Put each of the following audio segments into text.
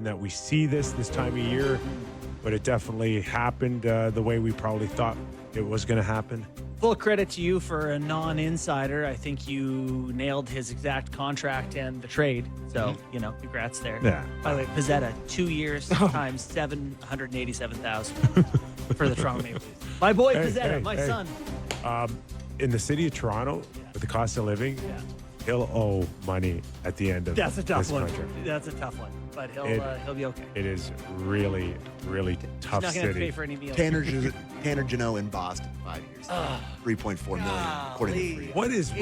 that we see this time of year, but it definitely happened the way we probably thought it was going to happen. Full credit to you for a non-insider. I think you nailed his exact contract and the trade. So, congrats there. Yeah. By the way, Pizzetta, 2 years times 787,000 for the Toronto Maple Leafs. My boy Pizzetta, my son. In the city of Toronto, with the cost of living, he'll owe money at the end of That's a tough this one. contract. That's a tough one. But he'll be okay. It is really, really tough He's not going to city. pay for any meals. Tanner Janot in Boston, 5 years. 3.4 million, according to Free. What is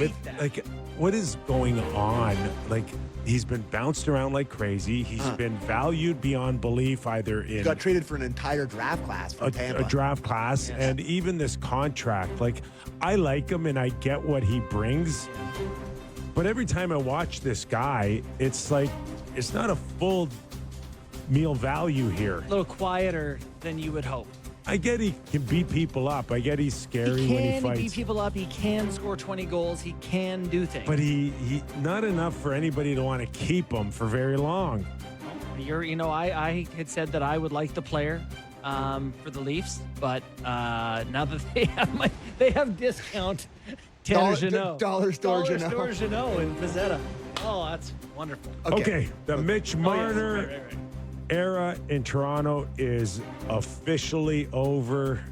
what is going on? Like, he's been bounced around like crazy. He's been valued beyond belief, either in He got traded for an entire draft class from Tampa. a draft class, and even this contract. Like, I like him and I get what he brings, but every time I watch this guy, it's like it's not a full meal value here. A little quieter than you would hope. I get he can beat people up. I get he's scary when he fights. Beat people up. He can score 20 goals. He can do things. But he not enough for anybody to want to keep him for very long. I had said that I would like the player for the Leafs, but now that they have discount Tanner Janot. Dollar store Janot in Pizzetta. Oh, that's wonderful. Okay, the Mitch Marner Right. era in Toronto is officially over.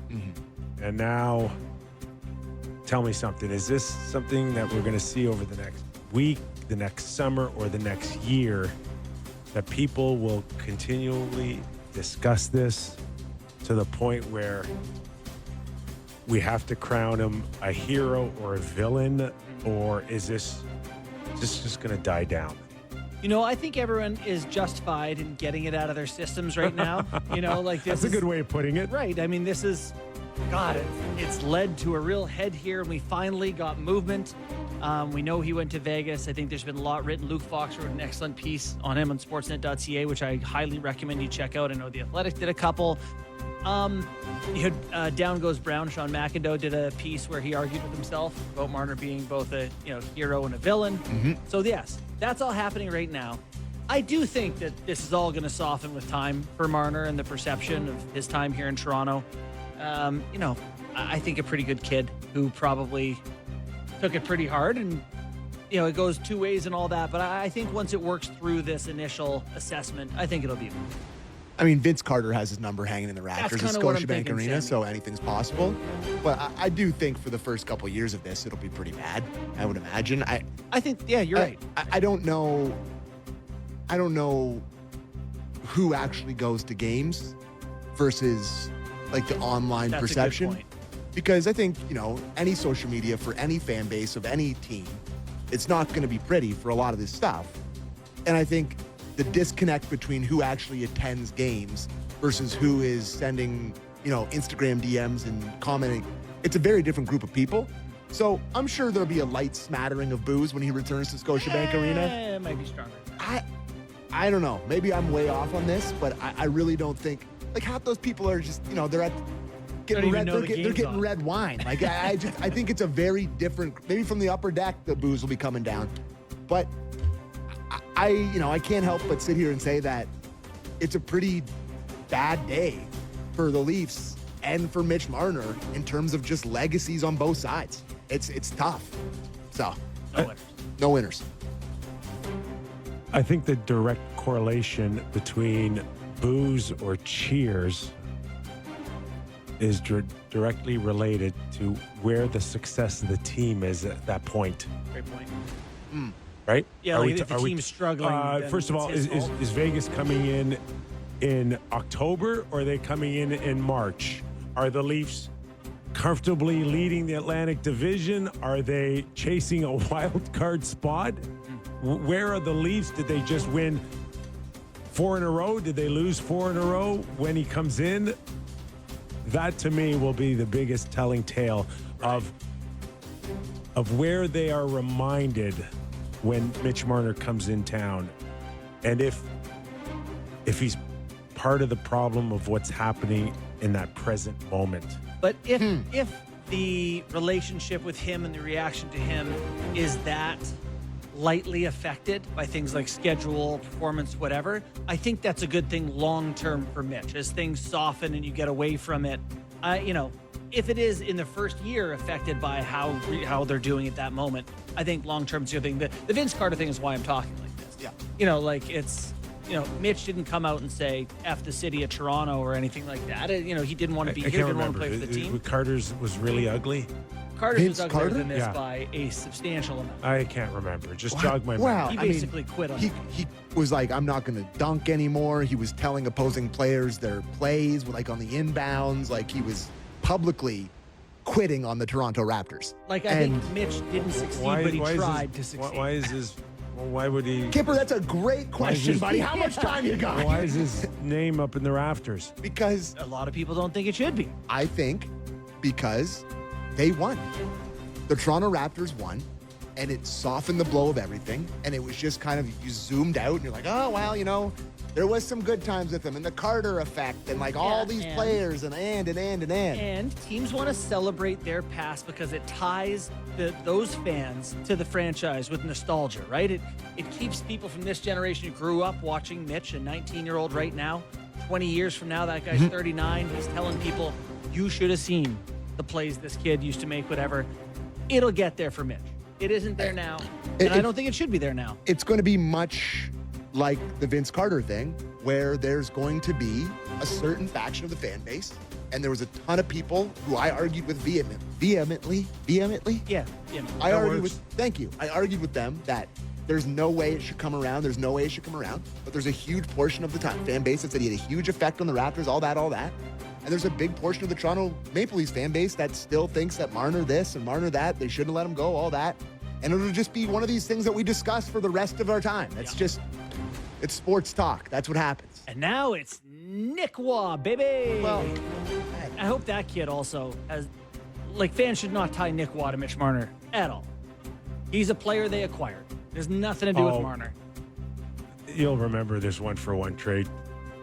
And now, tell me something. Is this something that we're going to see over the next week, the next summer, or the next year, that people will continually discuss this to the point where we have to crown him a hero or a villain, or is this just going to die down? I think everyone is justified in getting it out of their systems right now. That's a good way of putting it. Right. I mean, this is, God, it's led to a real head here, and we finally got movement. We know he went to Vegas. I think there's been a lot written. Luke Fox wrote an excellent piece on him on sportsnet.ca, which I highly recommend you check out. I know The Athletic did a couple. You had Down Goes Brown. Sean McIndoe did a piece where he argued with himself about Marner being both a hero and a villain. So yes, that's all happening right now. I do think that this is all going to soften with time for Marner and the perception of his time here in Toronto. I think a pretty good kid who probably took it pretty hard, and it goes two ways and all that. But I think once it works through this initial assessment, I think it'll be. I mean, Vince Carter has his number hanging in the rafters at kinda what I'm Scotiabank thinking, Arena, Sammy. so anything's possible. But I do think for the first couple of years of this, it'll be pretty bad, I would imagine. I think, you're right. I don't know. I don't know who actually goes to games versus like the online That's perception. a good point. Because I think, any social media for any fan base of any team, it's not going to be pretty for a lot of this stuff. And I think the disconnect between who actually attends games versus who is sending, Instagram DMs and commenting, it's a very different group of people. So I'm sure there'll be a light smattering of boos when he returns to Scotiabank Arena. It might be stronger. I don't know. Maybe I'm way off on this, but I really don't think, like, half those people are just, they're at getting red, they're getting red wine. Like, I think it's a very different, maybe from the upper deck, the booze will be coming down. But I can't help but sit here and say that it's a pretty bad day for the Leafs and for Mitch Marner in terms of just legacies on both sides. It's tough. So, no winners. I think the direct correlation between boos or cheers is directly related to where the success of the team is at that point. Great point. Right? Yeah, if the team's struggling. then First of all, it's his fault. is Vegas coming in October, or are they coming in March? Are the Leafs comfortably leading the Atlantic Division? Are they chasing a wild card spot? Where are the Leafs? Did they just win 4 in a row? Did they lose 4 in a row when he comes in? That, to me, will be the biggest telling tale of where they are reminded when Mitch Marner comes in town, and if he's part of the problem of what's happening in that present moment. But if the relationship with him and the reaction to him is that lightly affected by things like schedule, performance, whatever, I think that's a good thing long-term for Mitch. As things soften and you get away from it, if it is in the first year affected by how they're doing at that moment, I think long-term is a good thing. The Vince Carter thing is why I'm talking like this. Yeah. Mitch didn't come out and say F the city of Toronto or anything like that. He didn't want to be here, didn't want to play for the team. Carter's was really ugly. Carter's Vince was uglier Carter? than this Yeah. by a substantial amount. I can't remember. Just jog my Wow. memory. He basically quit on it. He was like, I'm not going to dunk anymore. He was telling opposing players their plays, like on the inbounds. Like he was publicly quitting on the Toronto Raptors. I think Mitch didn't succeed, but he tried to succeed. Why is his? Why would he? Kipper, that's a great question, his- buddy. How much time you got? Why is his name up in the rafters? Because A lot of people don't think it should be. I think because they won. The Toronto Raptors won, and it softened the blow of everything. And it was just kind of, you zoomed out and you're like, oh, well, there was some good times with them and the Carter effect and like all these players and. And teams want to celebrate their past because it ties those fans to the franchise with nostalgia, right? It keeps people from this generation who grew up watching Mitch, a 19-year-old right now. 20 years from now, that guy's 39. He's telling people, you should have seen the plays this kid used to make, whatever. It'll get there for Mitch. It isn't there now, and I don't think it should be there now. It's going to be much like the Vince Carter thing, where there's going to be a certain faction of the fan base, and there was a ton of people who I argued with vehemently. Yeah. I argued with, thank you. I argued with them that there's no way it should come around. There's no way it should come around. But there's a huge portion of the fan base that said he had a huge effect on the Raptors, all that. And there's a big portion of the Toronto Maple Leafs fan base that still thinks that Marner this and Marner that, they shouldn't let him go, all that. And it'll just be one of these things that we discuss for the rest of our time. It's sports talk. That's what happens. And now it's Nick Waugh, baby. Well, I hope that kid also has, fans should not tie Nick Waugh to Mitch Marner at all. He's a player they acquired. There's nothing to do with Marner. You'll remember this 1-for-1 trade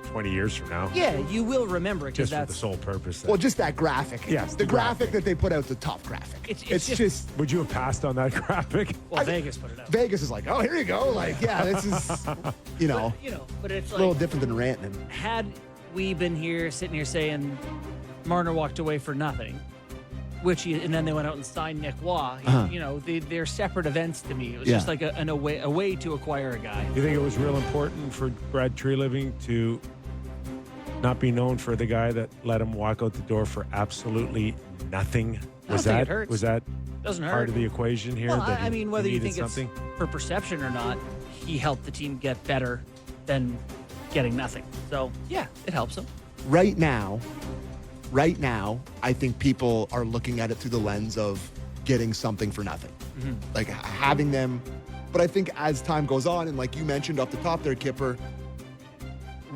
20 years from now. Yeah, you will remember it because Just for the that's. sole purpose. well, just that graphic. Yes, the the graphic that they put out, the top graphic. It's just Would you have passed on that graphic? Well, Vegas put it up. Vegas is like, oh, here you go. This is, But it's a little like, different than ranting. had we been here, sitting here saying Marner walked away for nothing, and then they went out and signed Nick Waugh, they're separate events to me. It was just like a way to acquire a guy. You think it was real important for Brad Treliving to not be known for the guy that let him walk out the door for absolutely nothing? I don't think it hurts. Was that Doesn't hurt. part of the equation here? Well, that I mean, whether you needed think something? it's for perception or not, he helped the team get better than getting nothing. So, yeah, it helps him. Right now, I think people are looking at it through the lens of getting something for nothing. Like having them. But I think as time goes on, and like you mentioned off the top there, Kipper,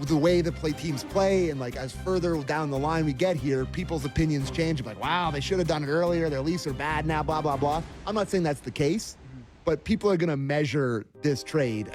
the way the teams play, and as further down the line we get here, people's opinions change. Like, wow, they should have done it earlier. Their Leafs are bad now, blah, blah, blah. I'm not saying that's the case, but people are going to measure this trade